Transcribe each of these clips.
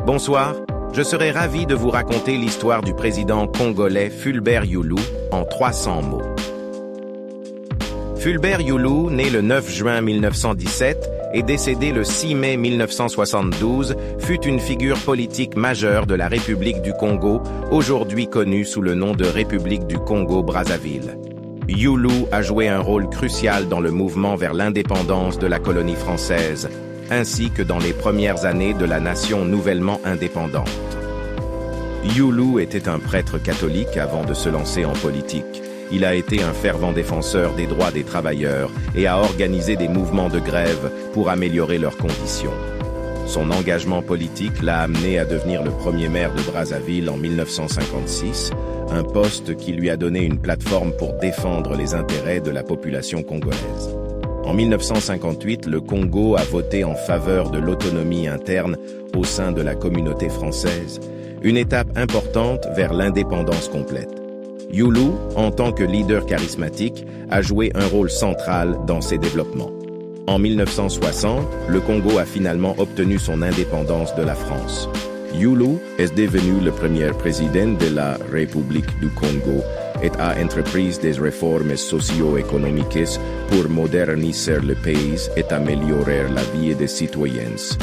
Bonsoir, je serai ravi de vous raconter l'histoire du président congolais Fulbert Youlou en 300 mots. Fulbert Youlou, né le 9 juin 1917 et décédé le 6 mai 1972, fut une figure politique majeure de la République du Congo, aujourd'hui connue sous le nom de République du Congo-Brazzaville. Youlou a joué un rôle crucial dans le mouvement vers l'indépendance de la colonie française, ainsi que dans les premières années de la nation nouvellement indépendante. Youlou était un prêtre catholique avant de se lancer en politique. Il a été un fervent défenseur des droits des travailleurs et a organisé des mouvements de grève pour améliorer leurs conditions. Son engagement politique l'a amené à devenir le premier maire de Brazzaville en 1956, un poste qui lui a donné une plateforme pour défendre les intérêts de la population congolaise. En 1958, le Congo a voté en faveur de l'autonomie interne au sein de la communauté française, une étape importante vers l'indépendance complète. Youlou, en tant que leader charismatique, a joué un rôle central dans ces développements. En 1960, le Congo a finalement obtenu son indépendance de la France. Youlou est devenu le premier président de la République du Congo et a entrepris des réformes socio-économiques pour moderniser le pays et améliorer la vie des citoyens.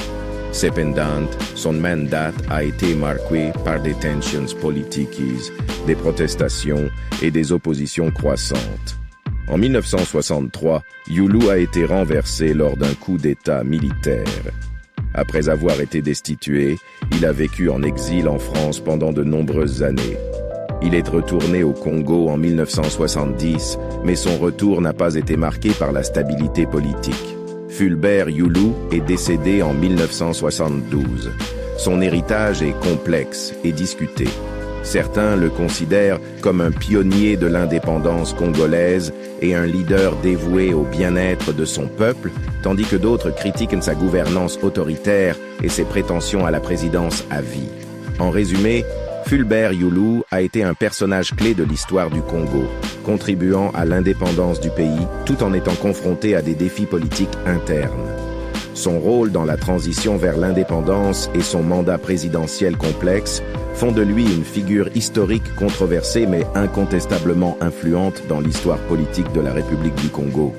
Cependant, son mandat a été marqué par des tensions politiques, des protestations et des oppositions croissantes. En 1963, Youlou a été renversé lors d'un coup d'État militaire. Après avoir été destitué, il a vécu en exil en France pendant de nombreuses années. Il est retourné au Congo en 1970, mais son retour n'a pas été marqué par la stabilité politique. Fulbert Youlou est décédé en 1972. Son héritage est complexe et discuté. Certains le considèrent comme un pionnier de l'indépendance congolaise et un leader dévoué au bien-être de son peuple, tandis que d'autres critiquent sa gouvernance autoritaire et ses prétentions à la présidence à vie. En résumé, Fulbert Youlou a été un personnage clé de l'histoire du Congo, contribuant à l'indépendance du pays tout en étant confronté à des défis politiques internes. Son rôle dans la transition vers l'indépendance et son mandat présidentiel complexe font de lui une figure historique controversée mais incontestablement influente dans l'histoire politique de la République du Congo.